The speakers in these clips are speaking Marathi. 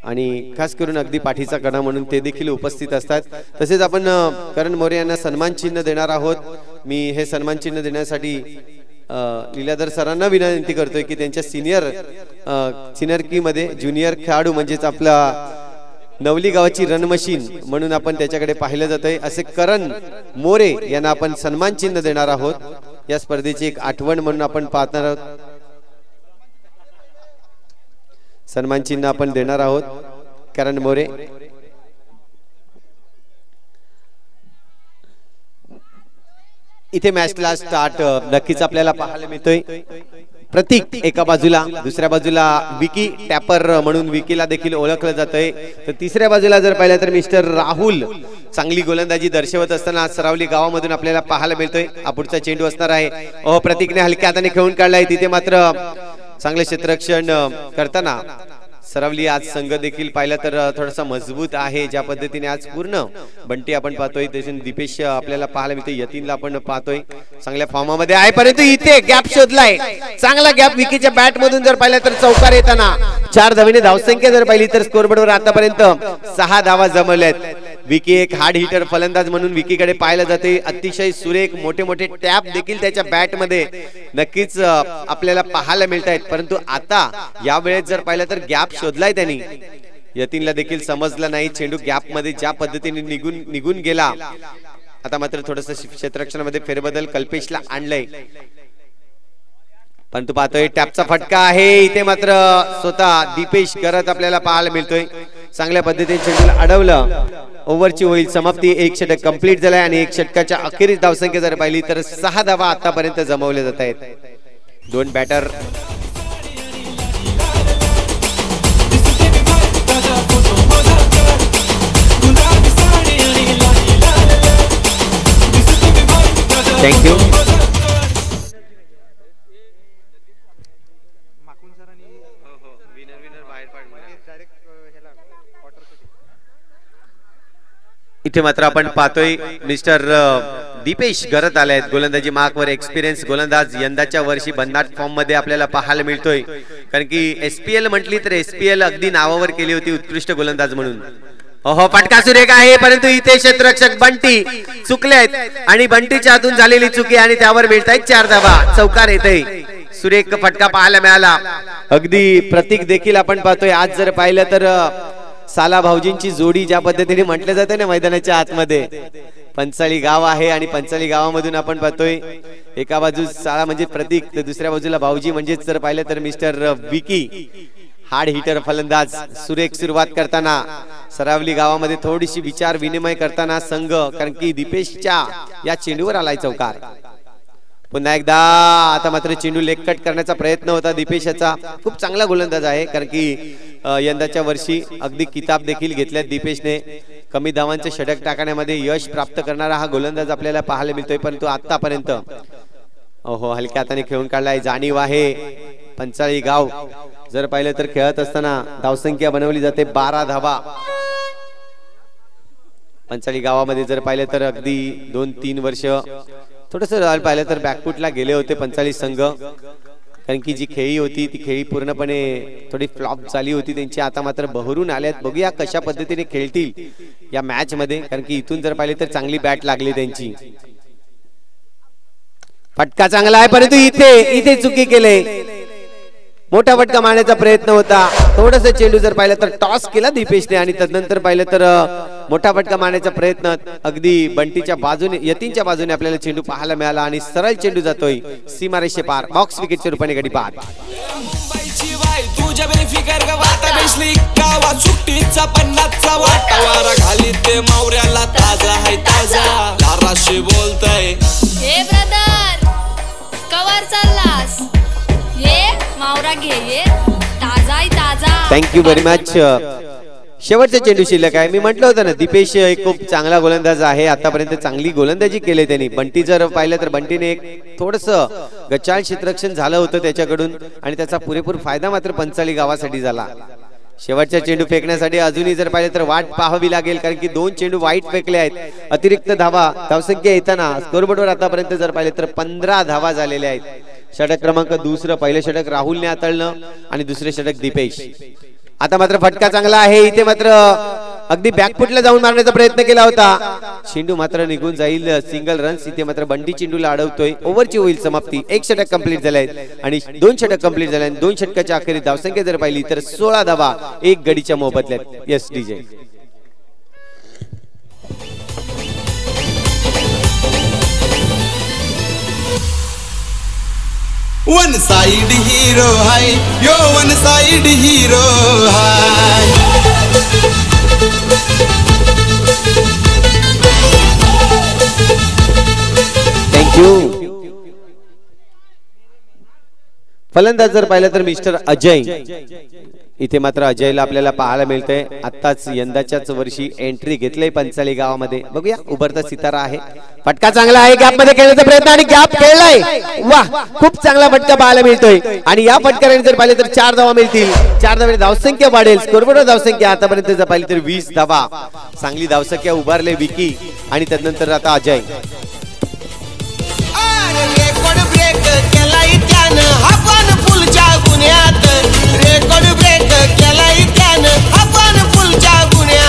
आणि खास करून अगदी पाठीचा कणा म्हणून ते देखील उपस्थित असतात। तसेच आपण करण मोरे यांना सन्मान चिन्ह देणार आहोत। मी हे सन्मान चिन्ह देण्यासाठी लीलाधर सरांना विनंती करतोय की त्यांच्या सिनियर की मध्ये ज्युनियर खेळाडू म्हणजेच आपला नवली गावाची रन मशीन म्हणून आपण त्याच्याकडे पाहिलं जातंय असे करण मोरे यांना आपण सन्मान चिन्ह देणार आहोत। या स्पर्धेची एक आठवण म्हणून आपण पाहणार आहोत। सन्मान चिन्ह आपण देणार आहोत करण मोरे। इथे मॅचला स्टार्ट नक्कीच आपल्याला पाहायला मिळतोय। प्रतीक एका बाजूला, दुसऱ्या बाजूला विकी टॅपर म्हणून विकीला देखील ओळखलं जातंय। तर तिसऱ्या बाजूला जर पाहिलं तर मिस्टर राहुल चांगली गोलंदाजी दर्शवत असताना सरावली गावामधून आपल्याला पाहायला मिळतोय। पुढचा चेंडू असणार आहे। प्रतीकने हलक्या हाताने खेळून काढलाय। तिथे मात्र चांगले क्षेत्ररक्षण करताना सरावली आज संघ देखील पाहिला तर थोडासा मजबूत आहे। ज्या पद्धतीने आज पूर्ण बंटी आपण पाहतोय, तसे दीपेश आपल्याला पाहायला मिळते, यतीनला आपण पाहतोय चांगल्या फॉर्मामध्ये आहे। परंतु इथे गॅप शोधलाय, चांगला गॅप विकीच्या बॅट मधून जर पाहिलं तर चौकार येताना 4 धावेने धावसंख्या जर पाहिली तर स्कोरबोर्डवर आतापर्यंत 6 धावा जमवल्यात। विकी एक हार्ड हिटर फलंदाज म्हणून विकीकडे पाहिलं जाते। अतिशय सुरेख मोठे मोठे टॅप देखील त्याच्या बॅट मध्ये नक्कीच आपल्याला पाहायला मिळत आहेत। परंतु आता या वेळेत जर पाहिलं तर गॅप शोधलाय त्यांनी, यतीनला देखील समजलं नाही चेंडू गॅप मध्ये ज्या पद्धतीने निघून गेला। आता मात्र थोडस क्षेत्ररक्षणामध्ये फेरबदल कल्पेशला आणलंय, परंतु पाहतोय टॅपचा फटका आहे। इथे मात्र स्वतः दीपेश करत आपल्याला पाहायला मिळतोय। चांगल्या पद्धतीने चेंडूला अडवलं। ओव्हरची होईल समाप्ती। 1 षटक कंप्लीट झालाय आणि 1 षटकाच्या अखेरीस धावसंख्या जर पाहिली तर 6 धावा आतापर्यंत जमवले जात आहेत। 2 बॅटर थँक्यू। इथे मात्र आपण पाहतोय मिस्टर दीपेश घरत आले आहेत। गोलंदाजी मार्कवर एक्सपिरियन्स गोलंदाज यंदाच्या वर्षी भन्नाट फॉर्म मध्ये आपल्याला पाहायला मिळतोय। कारण की एसपीएल म्हटली तर एसपीएल अगदी नावावर केली होती उत्कृष्ट गोलंदाज म्हणून। फटका सुरेख आहे, परंतु इथे क्षेत्ररक्षक बंटी चुकले आहेत आणि बंटीच्या हातून झालेली चुकी आणि त्यावर मिळतायत 4 धावा। चौकार येते, सुरेख फटका पाहायला मिळाला। अगदी प्रतीक देखील आपण पाहतोय आज जर पाहिलं तर साला भाऊजींची जोडी ज्या पद्धतीने म्हटलं जाते ना मैदानाच्या आतमध्ये, पंचाळी गाव आहे आणि पंचाळी गावामधून आपण पाहतोय एका बाजूस साला म्हणजे प्रतीक तर दुसऱ्या बाजूला भाऊजी म्हणजेच जर पाहिलं तर मिस्टर विकी हार्ड हिटर फलंदाज। सुरेख सुरुवात करताना सरावली गावामध्ये थोडीशी विचार विनिमय करताना संघ, कारण की दीपेशच्या या चेंडूवर आलाय चौकार। पुन्हा एकदा आता मात्र चेंडू लेग कट करण्याचा प्रयत्न होता दीपेशचा। खूप चांगला गोलंदाज आहे, कारण की यंदाच्या वर्षी अगदी किताब देखील घेतल्यात दीपेशने। कमी धावांचे षटक टाकण्यामध्ये यश प्राप्त करणारा हा गोलंदाज आपल्याला पाहायला मिळतोय। परंतु आतापर्यंत हलक्या हाताने खेळून काढलाय, जाणीव आहे। पंचाळी गाव जर पाहिलं तर खेळत असताना धावसंख्या बनवली जाते 12 धावा। पंचाळी गावामध्ये जर पाहिलं तर अगदी 2-3 वर्ष थोडस पाहिलं तर बॅकफुटला गेले होते पंचाळी संघ, कारण की जी खेळी होती ती खेळी पूर्णपणे थोडी फ्लॉप झाली होती त्यांची। आता मात्र बहरून आल्यात, बघूया कशा पद्धतीने खेळतील या मॅच मध्ये, कारण की इथून जर पाहिले तर चांगली बॅट लागली त्यांची। फटका चांगला आहे, परंतु इथे चुकी केले। मोठा फटका मारण्याचा प्रयत्न होता, थोडस चेंडू जर पाहिलं तर टॉस केला दीपेशने आणि तदनंतर पाहिलं तर मोठा फटका मारण्याचा प्रयत्न अगदी बंटीच्या बाजूने यतीनच्या बाजूने आपल्याला चेंडू पाहायला मिळाला आणि सरळ चेंडू जातोय सीमारेषे पार। बॉक्स विकेटच्या रूपाने गडी पार। Thank you very much. शेवटचा चेंडू शिल्लक आहे। मी म्हटलं होतं ना दीपेश एक खूप चांगला गोलंदाज आहे, आतापर्यंत चांगली गोलंदाजी केली त्यांनी। बंटी जर पाहिलं तर बंटीने एक थोडस गचाळ क्षेत्ररक्षण झालं होतं त्याच्याकडून आणि त्याचा पुरेपूर फायदा मात्र पंचाळी गावासाठी झाला। शेवटचा चेंडू फेकण्यासाठी अजूनही जर पाहिलं तर वाट पाहावी लागेल, कारण की 2 चेंडू वाईट फेकले आहेत। अतिरिक्त धावा धावसंख्या येताना स्कोरबोर्डवर आतापर्यंत जर पाहिलं तर 15 धावा झालेल्या आहेत। षटक क्रमांक दुसरं, पहिलं षटक राहुलने हाताळलं आणि दुसरे षटक दीपेश। आता मात्र फटका चांगला आहे. इथे मात्र अगदी बॅकफुटला जाऊन मारण्याचा प्रयत्न केला होता. चेंडू मात्र निघून जाईल. Single runs. इथे मात्र बंडी चेंडूला अडवतोय. ओव्हरची होईल समाप्ती. 1 षटक कंप्लीट झाले आणि 2 षटक कंप्लीट झाले. 2 षटकाच्या अखेरीस धावसंख्या जर पाहिली तर 16 धावा 1 गडीच्या मोबदल्यात. Yes DJ. One side hero है यो वन साइड हीरो है. Thank you. फलंदाज जर पाहिलं तर मिस्टर अजय. इथे मात्र अजयला आपल्याला पाहायला मिळतंय. आताच यंदाच्याच वर्षी एंट्री घेतलंय पंचाली गावामध्ये. बघूया उभरता सितारा आहे. फटका चांगला आहे. गॅप मध्ये खेळण्याचा प्रयत्न आणि गॅप खेळलाय. वाह खूप चांगला फटका पाहायला मिळतोय. आणि या फटक्याने जर पाहिले तर 4 धावा मिळतील. 4 धावाने धावसंख्या वाढेल. स्कोरबोर्ड धावसंख्या आतापर्यंत जर पाहिली तर 20 धावा. चांगली धावसंख्या उभारले विकी आणि त्यानंतर आता अजय. रेकॉर्ड ब्रेक केलाय त्यानं आपण फुलच्या गुन्ह्यात. रेकॉर्ड ब्रेक केलाय त्यानं आपण फुलच्या गुन्ह्यात.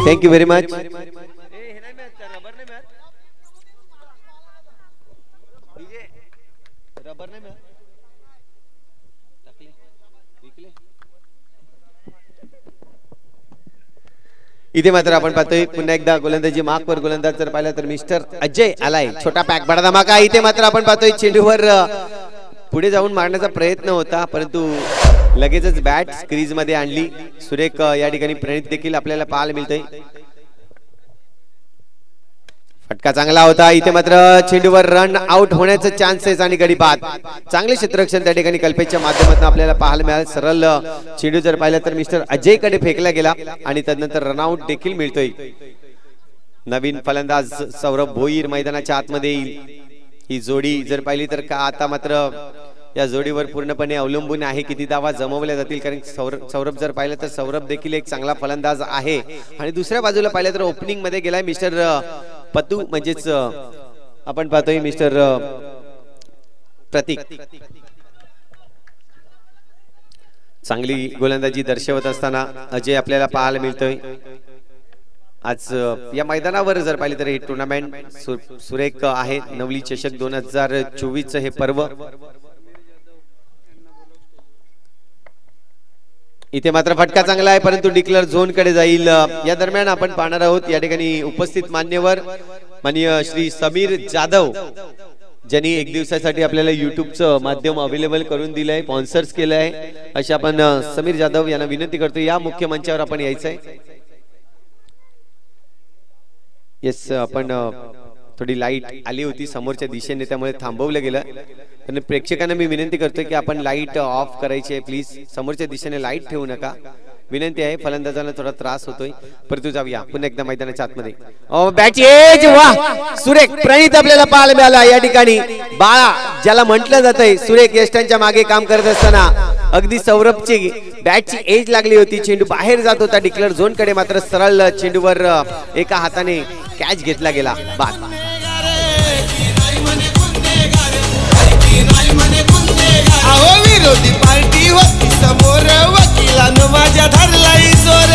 Thank you very much. इथे मात्र आपण पाहतोय पुन्हा एकदा गोलंदाजी मार्कवर गोलंदाज जर पाहिला तर मिस्टर अजय आलाय. छोटा पॅक बडा धमाका. इथे मात्र आपण पाहतोय चेंडूवर पुढे जाऊन मारण्याचा प्रयत्न होता परंतु लगेचच बॅट क्रीज मध्ये आणली. सुरेख या ठिकाणी प्रणित देखील आपल्याला पाहायला मिळतंय. फटका चांगला होता. इथे मात्र चेंडूवर रन आउट होण्याचे चान्सेस आणि गडी बाद. चांगले क्षेत्ररक्षण त्या ठिकाणी कल्पेशच्या माध्यमातून आपल्याला पाहायला मिळालं. सरळ चेंडू जर पाहिला तर मिस्टर अजय कडे फेकला गेला आणि त्यानंतर रनआउट देखील मिळतोय. नवीन फलंदाज सौरभ भोईर मैदानाच्या आतमध्ये येईल. ही जोडी जर पाहिली तर का आता मात्र या जोडीवर पूर्णपणे अवलंबून आहे किती धावा जमवल्या जातील. कारण सौरभ जर पाहिलं तर सौरभ देखील एक चांगला फलंदाज आहे. आणि दुसऱ्या बाजूला पाहिलं तर ओपनिंग मध्ये गेलाय मिस्टर पतू म्हणजेच आपण पाहतोय मिस्टर प्रतीक. चांगली गोलंदाजी दर्शवत असताना अजय आपल्याला पाहायला मिळतोय. आज या मैदानावर जर पाहिलं तर हे टुर्नामेंट सुरेख आहे. नवली चषक 2024 हे पर्व. इथे मात्र फटका चांगला आहे परंतु डिक्लेअर झोन कडे जाईल. या दरम्यान आपण पाहणार आहोत या ठिकाणी उपस्थित मान्यवर माननीय श्री समीर जाधव ज्यांनी 1 दिवसासाठी आपल्याला युट्यूबचं माध्यम अवेलेबल करून दिलंय, स्पॉन्सर्स केलंय. अशा आपण समीर जाधव यांना विनंती करतो या मुख्य मंचावर आपण यायचंय. येस आपण थोडी लाईट आली होती समोरच्या दिशेने त्यामुळे थांबवलं गेलं. पण प्रेक्षकांना मी विनंती करतो की आपण लाईट ऑफ करायची आहे प्लीज. समोरच्या दिशेने लाईट ठेवू नका विनंती आहे. फलंदाजांना थोडा त्रास होतोय परंतु जाऊया पुन्हा एकदा मैदानाच्या आतमध्ये. बॅट एज वाह सुरेख प्रणित आपल्याला पाहायला मिळाला. या ठिकाणी बाळा ज्याला म्हटलं जातंय सुरेख यष्टांच्या मागे काम करत असताना अगदी सौरभची बॅटची एज लागली होती. चेंडू बाहेर जात होता डिक्लेअर झोन कडे मात्र सरळ चेंडूवर एका हाताने कॅच घेतला गेला. बाद. विरोधी पार्टी होती समोर वकिलानं माझ्या धरलाई जोर.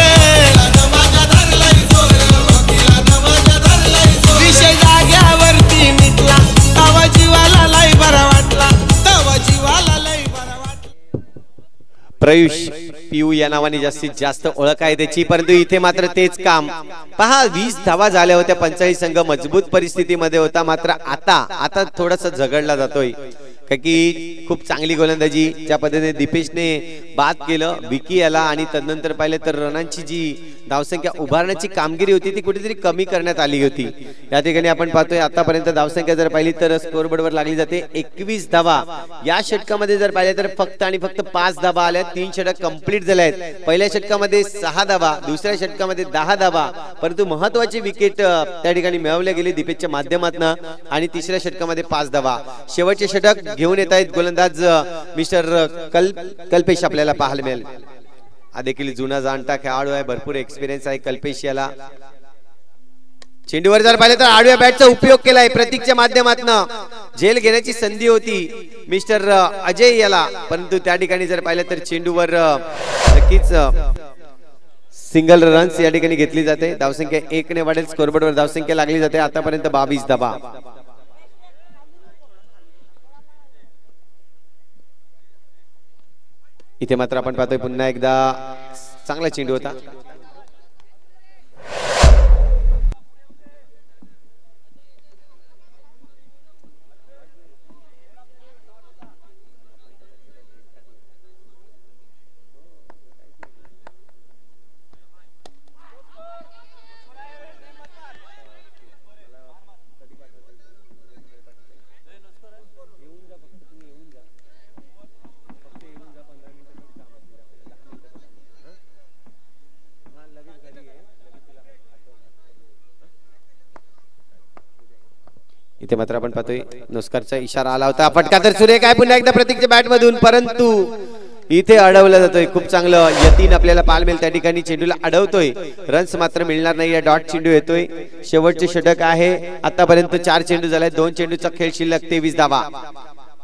विषय जाग्यावरती मिटला तवा जीवाला लय बरा वाटला. तवा जीवाला लय बरा वाटला. प्रयुष पियू या नावाने जास्तीत जास्त ओळख आहे त्याची परंतु इथे मात्र तेच काम पहा. 20 धावा झाल्या होत्या. 45 संघ मजबूत परिस्थितीमध्ये होता. मात्र आता थोडासा झगडला जातोय की खूप चांगली गोलंदाजी ज्या पद्धतीने दीपेशने बाद केलं विकी याला आणि त्यानंतर पाहिले तर रनांची जी धावसंख्या उभारण्याची कामगिरी होती ती कुठेतरी कमी करण्यात आली होती. या ठिकाणी आपण पाहतोय आतापर्यंत धावसंख्या जर पाहिली तर स्कोरबोर्डवर लागली जाते 21 धावा. या षटकामध्ये जर पाहिले तर फक्त आणि फक्त 5 धावा आल्या. 3 षटक कंप्लीट झाले आहेत. पहिल्या षटकामध्ये 6 धावा, दुसऱ्या षटकामध्ये 10 धावा परंतु महत्वाची विकेट त्या ठिकाणी मिळवल्या गेली दीपेशच्या माध्यमातून आणि तिसऱ्या षटकामध्ये 5 धावा. शेवटचे षटक घेऊन येत आहेत गोलंदाज मिस्टर कल्पेश आपल्याला पाहायला मिळेल. हा देखील जुना जाणता खेळाडू आहे. भरपूर एक्सपिरियन्स आहे कल्पेश याला. चेंडूवर जर पाहिलं तर आडव्या बॅटचा उपयोग केलाय प्रतीकच्या माध्यमातून. झेल घेण्याची संधी होती मिस्टर अजय याला, परंतु त्या ठिकाणी जर पाहिलं तर चेंडूवर नक्कीच सिंगल रन्स या ठिकाणी घेतली जाते। धावसंख्या 1 ने वाढेल, स्कोरबोर्डवर धावसंख्या लागली जाते आतापर्यंत 22 धावा। इथे मात्र आपण पाहतोय पुन्हा एकदा चांगला चेंडू होता। इथे मात्र आपण पाहतोय नुस्कारचा इशारा आला होता, फटका तर सुरेख आहे पुन्हा एकदा प्रतीकच्या बॅट मधून, परंतु इथे अडवला जातोय। खूप चांगलं यतीन आपल्याला पाहायला मिळेल, त्या ठिकाणी चेंडूला अडवतोय, रन्स मात्र मिळणार नाही। डॉट चेंडू येतोय, शेवटचे षटक आहे आतापर्यंत 4 चेंडू झाले, 2 चेंडूचा खेळ शिल्लक, 23 धावा।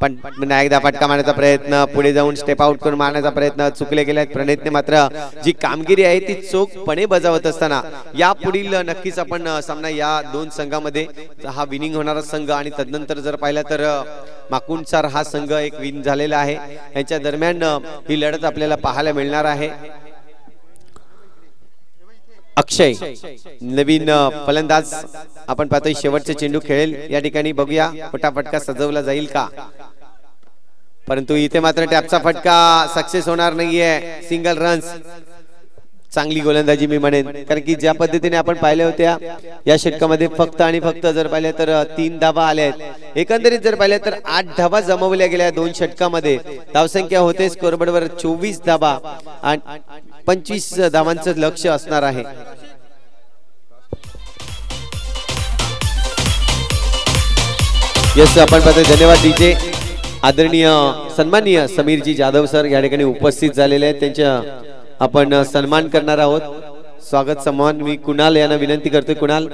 पण पुन्हा एकदा फटका मारण्याचा प्रयत्न, पुढे जाऊन स्टेप आउट करून मारण्याचा प्रयत्न चुकले गेले। प्रणितने मात्र जी कामगिरी आहे ती चोखपणे बजावत असताना या पुढील नक्कीच आपण सामना या दोन संघामध्ये हा विनिंग होणारा संघ आणि तदनंतर जर पाहिलं तर माकुंडसार हा संघ एक विन झालेला आहे, यांच्या दरम्यान ही लढत आपल्याला पाहायला मिळणार आहे। अक्षय नवीन फलंदाज आपण पाहतोय, शेवटचे चेंडू खेळेल या ठिकाणी, बघूया मोठा फटका सजवला जाईल का, परंतु इथे मात्र टॅपचा फटका सक्सेस होणार नाहीये। सिंगल रन्स, चांगली गोलंदाजी मी म्हणेन, कारण की ज्या पद्धतीने आपण पाहिल्या होत्या या षटकामध्ये फक्त आणि फक्त जर पाहिलं तर 3 धावा आल्या आहेत, एकंदरीत जर पाहिलं तर 8 धावा जमवल्या गेल्या 2 षटकामध्ये। धावसंख्या होते स्कोरबोर्डवर 24 धावा आणि 25 धावांचं लक्ष असणार आहे। यस आपण पाहतोय, धन्यवाद डीजे। आदरणीय सन्माननीय समीरजी जाधव सर या ठिकाणी उपस्थित झालेले आहेत, त्यांच्या आपण सन्मान करणार आहोत। स्वागत सन्मान मी कुणाल यांना विनंती करतोय, कुणाल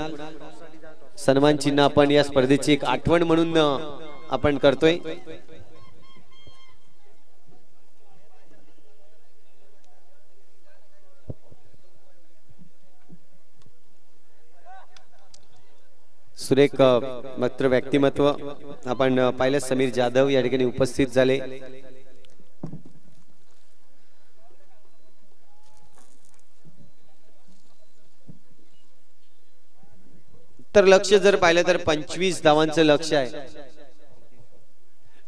सन्मान चिन्ह आपण या स्पर्धेची एक आठवण म्हणून आपण करतोय। सुरेख मात्र व्यक्तिमत्व आपण पाहिलं, समीर जाधव या ठिकाणी उपस्थित झाले। तर लक्ष जर पाहिलं तर 25 धावांचं लक्ष आहे।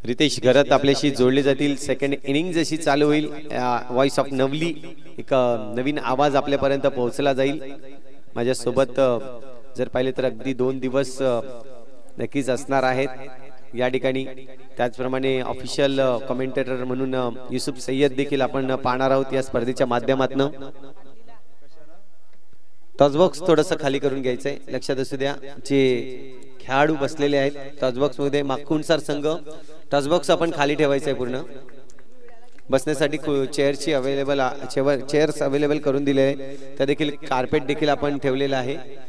रितेश घरात आपल्याशी जोडले जातील, सेकंड इनिंग जशी चालू होईल व्हॉइस ऑफ नवली एक नवीन आवाज आपल्यापर्यंत पोहोचला जाईल। माझ्या सोबत जर पाहिले तर अगदी 2 दिवस नक्कीच असणार आहेत या ठिकाणी, त्याचप्रमाणे ऑफिशियल कमेंटेटर म्हणून युसुफ सय्यद देखील आपण पाहणार आहोत या स्पर्धेच्या माध्यमातून। टॉसबॉक्स थोडंसं खाली करून घ्यायचंय, लक्षात असू द्या जे खेळाडू बसलेले आहेत टॉसबॉक्स मध्ये, माकुंडसार संघ टॉसबॉक्स आपण खाली ठेवायचंय, पूर्ण बसण्यासाठी चेअरची चेअर्स अवेलेबल करून दिले आहे, त्या देखील कार्पेट देखील आपण ठेवलेलं आहे।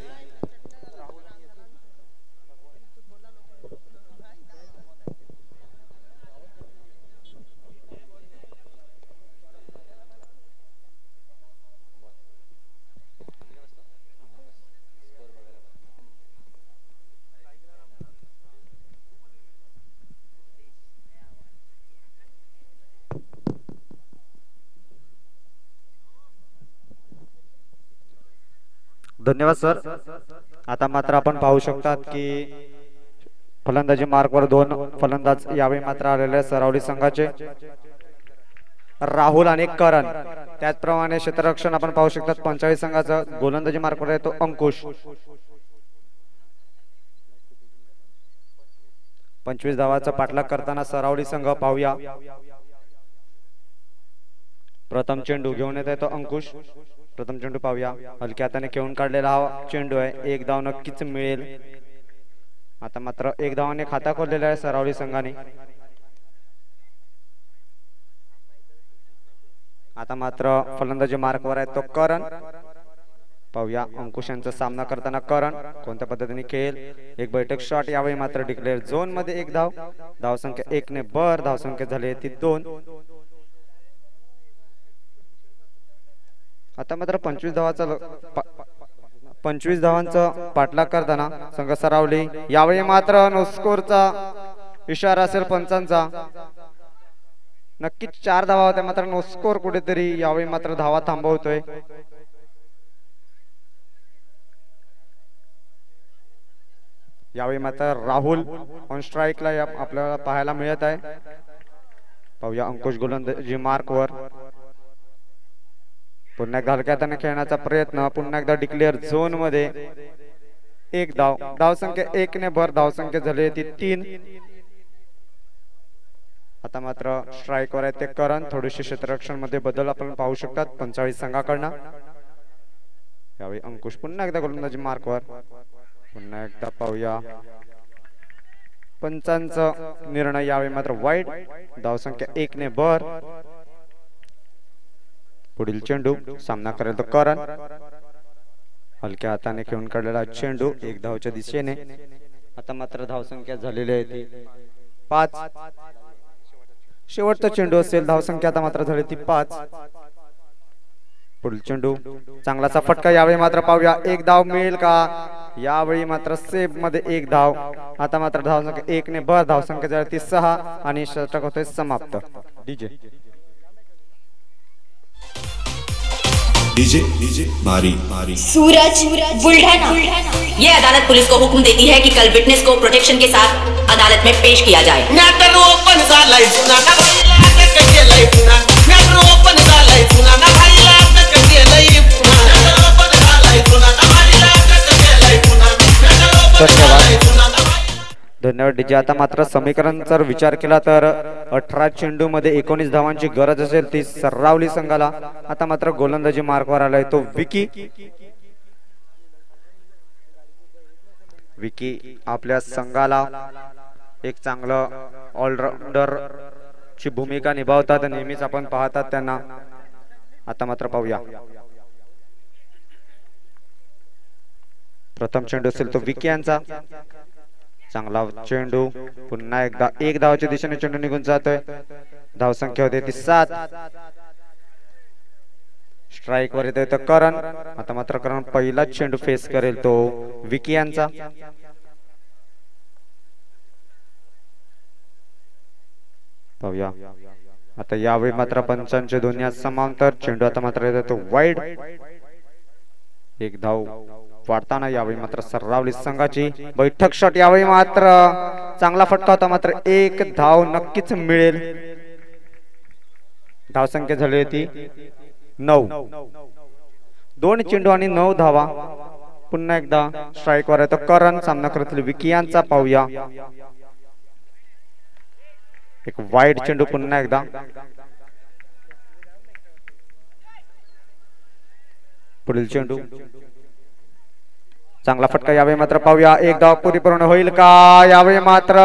धन्यवाद सर। आता मात्र आपण पाहू शकतात की फलंदाजी मार्कवर 2 फलंदाज यावेळी मात्र आलेले सरावली संघाचे राहुल आणि करण, त्याचप्रमाणे क्षेत्ररक्षण आपण पाहू शकतात 45 संघाचा गोलंदाजी मार्कवर येतो अंकुश। 25 धावाचा पाठलाग करताना सरावली संघ पाहूया। प्रथम चेंडू घेऊन येतो अंकुश, प्रथम चेंडू पाहूया, हलक्या हाताने खेळून काढलेला हा चेंडू आहे, 1 धाव नक्कीच मिळेल। आता मात्र 1 धावाने खाता खोललेला आहे सरावली संघाने। आता मात्र फलंदाजी मार्कवर आहे तो करण, पाहूया अंकुश यांचा सामना करताना करण कोणत्या पद्धतीने खेळेल. एक बैठक शॉट यावेळी मात्र डिक्लेअर झोन मध्ये एक धाव. धावसंख्या 1 ने बर. धावसंख्या झाली ती 2. आता मात्र 25 धावांचा पाठलाग करताना संघ सरावली. यावेळी मात्र नो स्कोरचा इशारा असेल पंचांचा. नक्कीच 4 धावा होत्या मात्र नो स्कोर कुठेतरी यावेळी मात्र धावा थांबवतोय. यावेळी मात्र राहुल ऑन स्ट्राईकला आपल्याला पाहायला मिळत आहे. पाहूया अंकुश गोलंदाजी मार्कवर. पुन्हा एकदा हलक्या हाताने खेळण्याचा प्रयत्न. पुन्हा एकदा डिक्लेअर झोन मध्ये एक धाव. धावसंख्या 1 ने भर. धावसंख्या झाली ती 3. आता मात्र स्ट्राईकवर आहे ते करण. थोडीशी क्षेत्ररक्षण मध्ये बदल आपण पाहू शकतात 45 संघाकडनं. यावेळी अंकुश पुन्हा एकदा गोलंदाजी मार्कवर. पुन्हा एकदा पाहूया पंचांचा निर्णय. यावेळी मात्र वाईड. धावसंख्या 1 ने भर. पुढील चेंडू सामना करेल तो करण. हलक्या हाताने खेळून काढलेला चेंडू 1 धावच्या दिशेने. आता मात्र धावसंख्या झालेली आहे ती 5. शेवटचा चेंडू असेल. धावसंख्या आता मात्र झाली ती 5. पुढील चेंडू चांगलासा फटका. यावेळी मात्र पाहूया 1 धाव मिळेल का. यावेळी मात्र सेफ मध्ये 1 धाव. आता मात्र धावसंख्या 1 ने भर. धावसंख्या झाली ती 6 आणि षटक होते समाप्त. डीजे डीजे डीजे मारी मारी सूरज बुल्ढाना। ये अदालत पुलिस को हुक्म देती है कि कल विटनेस को प्रोटेक्शन के साथ अदालत में पेश किया जाए। मॅटर ओपन झालाय पुन्हा ना भाईला अटक केलंय पुन्हा. मॅटर ओपन झालाय पुन्हा ना भाईला अटक केलंय पुन्हा. मॅटर ओपन झालाय पुन्हा ना भाईला अटक केलंय पुन्हा. मॅटर ओपन झालाय पुन्हा ना. धन्यवाद डीजे. आता मात्र समीकरण जर विचार केला तर 18 चेंडू मध्ये 19 धावांची गरज असेल ती सर्रावली संघाला. आता मात्र गोलंदाजी मार्कवर आलाय तो विकी. विकी आपल्या संघाला एक चांगलं ऑलराऊंडर ची भूमिका निभावतात. नेहमीच आपण पाहतात त्यांना. आता मात्र पाहूया प्रथम चेंडू असेल तो विकी यांचा. चांगला चेंडू. पुन्हा एकदा 1 धावाच्या दिशेने चेंडू निघून जातोय. धावसंख्या होते ती 7. स्ट्राईक वर येतोय तो करण. आता मात्र करण पहिला चेंडू फेस करेल तो विकी यांचा. पाहूया आता यावेळी मात्र पंचांचे दोन्ही समांतर. चेंडू आता मात्र येतोय तो वाईड. 1 धाव वाढताना यावेळी मात्र सर्रावली संघाची बैठक शॉट. यावेळी मात्र चांगला फटका होता मात्र 1 धाव नक्कीच मिळेल. धावसंख्या झाली होती 9. 2 चेंडू आणि 9 धावा. पुन्हा एकदा स्ट्राईक वर येतो करण. सामना करतील विकी यांचा. पाहूया एक वाईड चेंडू. पुन्हा एकदा पुढील चेंडू. चांगला फटका. यावेळी मात्र पाहूया 1 धाव पुरी पूर्ण होईल का. यावेळी मात्र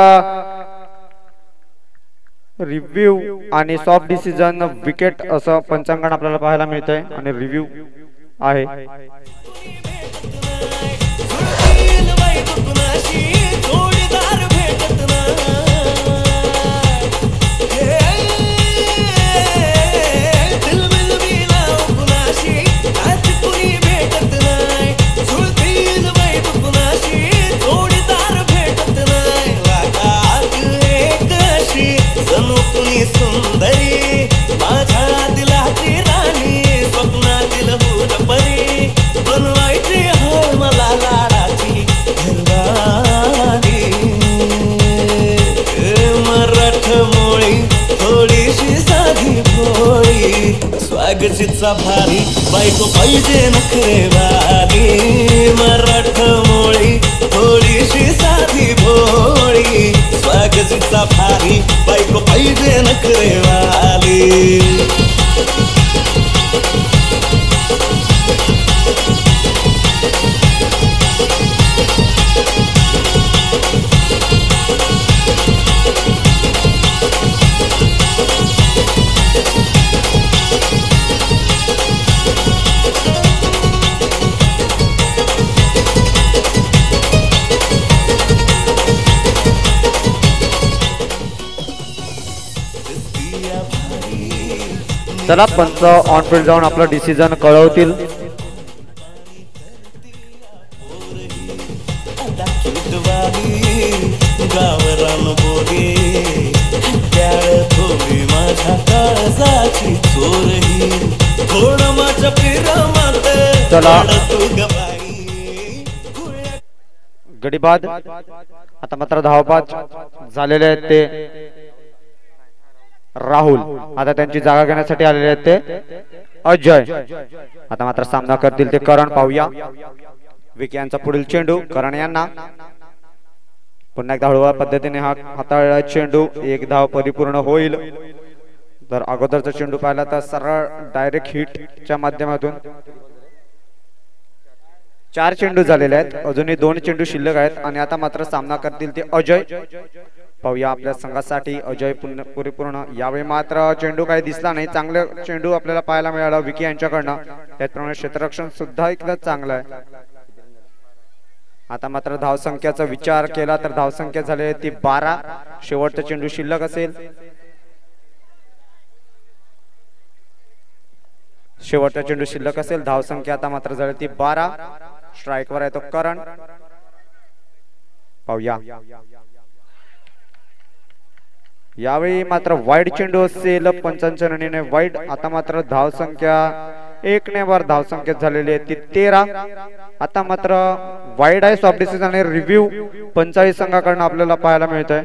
रिव्ह्यू आणि सॉफ्ट डिसिजन विकेट असं पंचांगण आपल्याला पाहायला मिळतंय आणि रिव्ह्यू आहे. सुंदरी माझ्या दिलाची राणी. स्वप्नातील हुरपरी बनवायची हो मला लाडाची घरवाली. मराठ मोळी थोडीशी साधी भोळी. स्वागतीचा भारी बायको पाहिजे नखरेवाली. मराठ मोळी थोडीशी साधी भोळी. स्वागतीचा भारी बायको पाहिजे नखरेवाली. चला पंच ऑन फील्ड जाऊन आपलं डिसिजन कळवतील. गावरान बोगे त्याळ थोडी माझ्या काळजाची चोरही थोड माझ्या पिरामात चला तू गबाई गडीबाद. आता मात्र धावपाच झालेले आहेत ते राहुल. आता त्यांची जागा घेण्यासाठी आलेले आहेत ते अजय. आता मात्र सामना करतील ते करण. पाहूया विकी यांचा पुढील चेंडू करण यांना. पुन्हा एकदा हळूवार पद्धतीने हा हाताळला चेंडू. एक धाव परिपूर्ण होईल. तर अगोदरचा चेंडू पाहिला तर सरळ डायरेक्ट हिटच्या माध्यमातून 4 चेंडू झालेले आहेत. अजूनही 2 चेंडू शिल्लक आहेत आणि आता मात्र सामना करतील ते अजय. पाहूया आपल्या संघासाठी अजय परिपूर्ण. यावेळी मात्र चेंडू काही दिसला नाही. चांगले चेंडू आपल्याला पाहायला मिळाला विकी यांच्याकडनं. त्याचप्रमाणे क्षेत्ररक्षण सुद्धा इथलं चांगलं आहे. आता मात्र धावसंख्याचा विचार केला तर धावसंख्या झाली ती 12. शेवटचा चेंडू शिल्लक असेल. शेवटचा चेंडू शिल्लक असेल. धावसंख्या आता मात्र झाली ती 12. स्ट्राईकवर आहे तो करण. पाहूया यावेळी मात्र वाईड चेंडू असेल. पंचांच्या रनीने वाईड. आता मात्र धावसंख्या 1 ने वर धावसंख्या झालेली आहे ती 13. आता मात्र वाईड आहे सॉफ्ट डिसिजन आणि रिव्ह्यू 45 संघाकडून आपल्याला पाहायला मिळत आहे.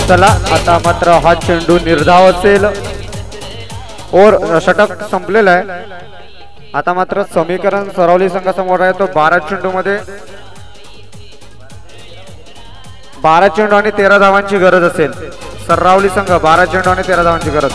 चला आता मात्र हा चेंडू निर्धाव असेल और षटक संपलेला आहे. आता मात्र समीकरण सरावली संघासमोर आहे तो 12 चेंडू मध्ये 12 चेंडू आणि 13 धावांची गरज असेल. सरावली संघ 12 चेंडू आणि 13 धावांची गरज.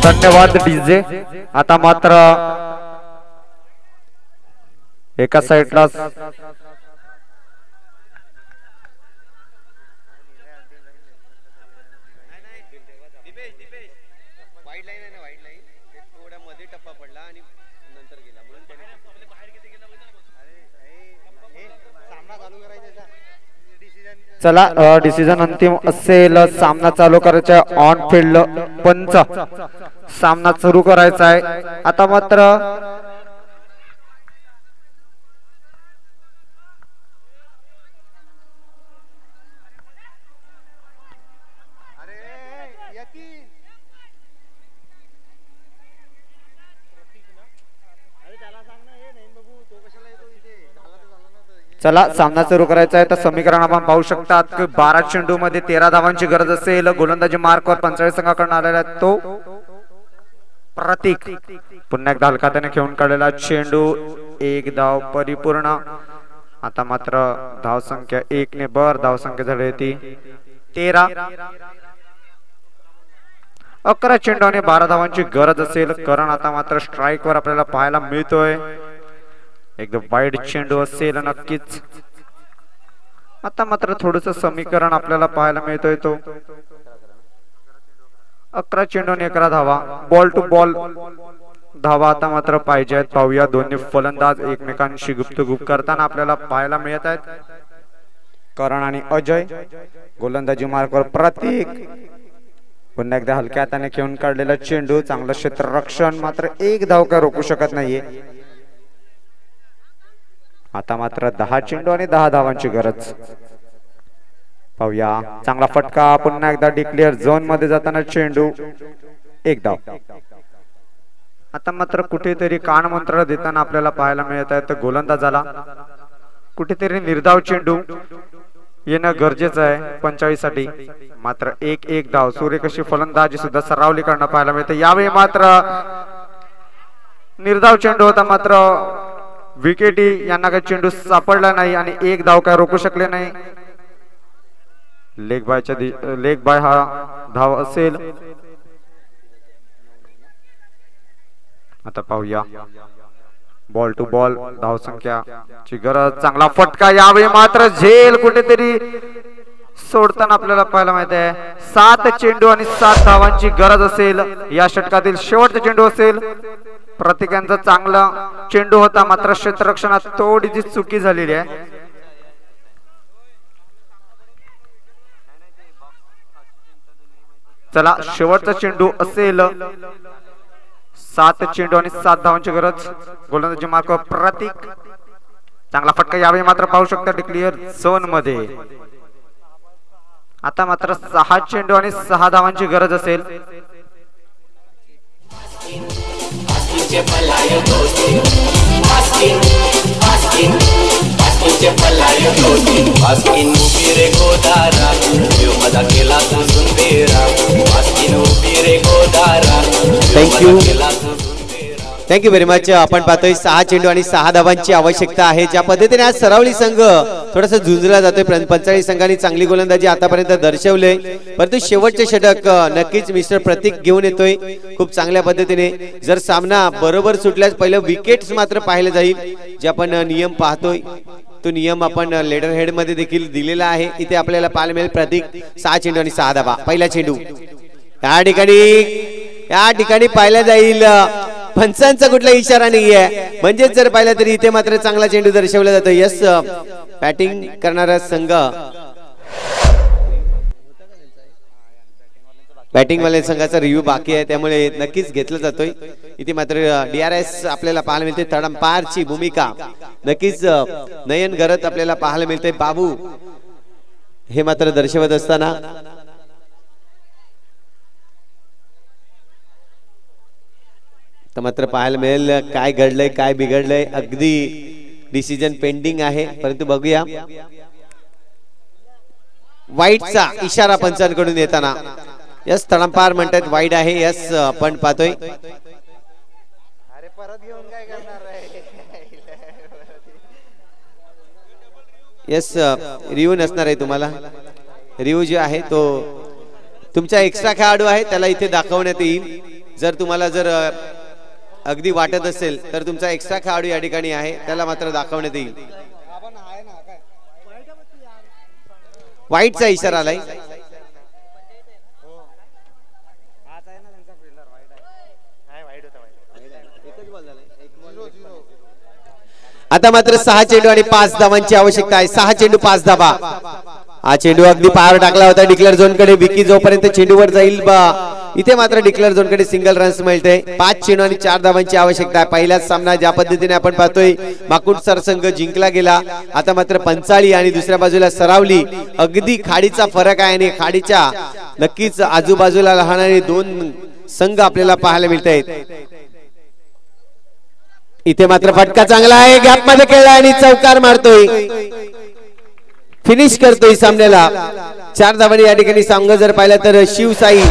धन्यवाद डीजे. आता मात्र एका साइडला चला डिसिजन अंतिम असेल. सामना चालू करायचा आहे. ऑन फील्ड पंच सामना सुरू करायचा आहे. आता मात्र चला सामना सुरू करायचा आहे. तर समीकरण आपण पाहू शकतात की 12 चेंडू मध्ये 13 धावांची गरज असेल. गोलंदाजी मार्कवर 45 संघाकडून आलेला आहे तो प्रतीक. पुन्हा एकदा हलका त्याने खेळून काढलेला चेंडू. 1 धाव परिपूर्ण. आता मात्र धावसंख्या 1 ने वर धावसंख्या झाली ती 13. 11 चेंडू आणि 12 धावांची गरज असेल. करण आता मात्र स्ट्राईक वर आपल्याला पाहायला मिळतोय. एकदम वाईड चेंडू असेल नक्कीच. आता मात्र थोडस समीकरण आपल्याला पाहायला मिळतोय तो 11 चेंडू आणि 11 धावा. बॉल टू बॉल धावा आता मात्र पाहिजे आहेत. पाहूया दोन्ही फलंदाज एकमेकांशी गुप्तगुप्त करताना आपल्याला पाहायला मिळत आहेत. करण आणि अजय. गोलंदाजी मार्कवर प्रतीक. पुन्हा एकदा हलक्या हाताने खेळून काढलेला चेंडू, चांगलं क्षेत्ररक्षण, मात्र एक धाव काय रोखू शकत नाहीये. आता मात्र 10 चेंडू आणि 10 धावांची गरज. पाहूया, चांगला फटका, पुन्हा एकदा डिक्लेअर झोन मध्ये जाताना चेंडू, एक धाव. आता मात्र कुठेतरी कानमंत्र देताना आपल्याला पाहायला मिळत आहे तर गोलंदाजाला कुठेतरी निर्धाव चेंडू येणं गरजेचं आहे 45 साठी. मात्र एक धाव. सूर्यकशी फलंदाजी सुद्धा सरावली करणं पाहायला मिळते. यावेळी मात्र निर्धाव चेंडू होता, मात्र विकेटी यांना काही चेंडू सापडला नाही आणि एक धाव काय रोखू शकले नाही. लेग बाय हा धाव असेल. आता पाहूया, बॉल टू बॉल धाव संख्या ची गरज. चांगला फटका, यावेळी मात्र झेल कुठेतरी सोडताना आपल्याला पाहायला मिळत आहे. 7 चेंडू आणि 7 धावांची गरज असेल. या षटकातील शेवटचा चेंडू असेल. प्रत्येकांचा चांगला चेंडू होता, मात्र क्षेत्ररक्षणात थोडीशी चुकी झालेली आहे. चला, शेवटचा चेंडू असेल. 7 चेंडू आणि 7 धावांची गरज. गोलंदाजी मार्क प्रतीक. चांगला फटका, यावेळी मात्र पाहू शकता डिक्लेअर झोन मध्ये. आता मात्र 6 चेंडू आणि 6 धावांची गरज असेल. Thank you very much. आपण पाहतोय 6 चेंडू आणि 6 धावांची आवश्यकता आहे. ज्या पद्धतीने आज सरावली संघ थोडासा झुंजला जातोय, पंचाळी संघाने चांगली गोलंदाजी आतापर्यंत दर्शवले, परंतु शेवटचे षटक नक्कीच मिस्टर प्रतीक घेऊन येतोय खूप चांगल्या पद्धतीने. जर सामना बरोबर सुटल्यास पहिलं विकेट्स मात्र पाहिलं जाईल. जे आपण नियम पाहतोय तो नियम आपण लेडर हेड मध्ये देखील दिलेला आहे. इथे आपल्याला पाहायला मिळेल प्रतीक 6 चेंडू आणि 6 धावा. पहिला चेंडू या ठिकाणी पाहिला जाईल. पंचांचा कुठला इशारा नाहीये, म्हणजेच जर पाहिलं तरी इथे मात्र चांगला चेंडू दर्शवला जातो. यस, बॅटिंग करणारा संघ, बॅटिंग वाल्या संघाचा रिव्ह्यू बाकी आहे, त्यामुळे नक्कीच घेतला जातोय. इथे मात्र DRS आपल्याला पाहायला मिळते. तडमपारची भूमिका नक्कीच नयन गरत आपल्याला पाहायला मिळते. बाबू हे मात्र दर्शवत असताना तर मात्र पाहायला मिळेल काय घडलंय काय बिघडलंय. अगदी डिसिजन पेंडिंग आहे, परंतु बघूया. वाईटचा इशारा पंचांकडून येताना. यस, तडमपार म्हणतात, वाईट आहे. यस, आपण पाहतोय. यस, रिव्ह्यू नसणार आहे तुम्हाला. रिव्ह्यू जे आहे तो तुमचा एक्स्ट्रा खेळाडू आहे त्याला इथे दाखवण्यात येईल. जर तुम्हाला अगदी वाटत असेल तर तुमचा एक्स्ट्रा खेळाडू या ठिकाणी आहे त्याला मात्र दाखवण्यात येईल. वाईटचा इशारा आलाय. आता मात्र 6 चेंडू आणि 5 धावांची आवश्यकता आहे. 6 चेंडू 5 धावा. हा चेंडू अगदी पायावर टाकला होता डिक्लेअर झोन कडे. विकी जोपर्यंत चेंडूवर जाईल इथे मात्र डिक्लेअर झोन कडे सिंगल रन्स मिळते. 5 चेंडू आणि 4 धावांची आवश्यकता आहे. पहिलाच सामना ज्या पद्धतीने आपण पाहतोय माकुट सरसंघ जिंकला गेला. आता मात्र पंचाळी आणि दुसऱ्या बाजूला सरावली. अगदी खाडीचा फरक आहे आणि खाडीच्या नक्कीच आजूबाजूला राहणारे 2 संघ आपल्याला पाहायला मिळत आहेत. इथे मात्र फटका चांगला आहे, गॅप मध्ये खेळला आणि चौकार मारतोय, फिनिश करतोय सामन्याला. 4 धावांनी या ठिकाणी संघ जर पाहिला तर शिवसाई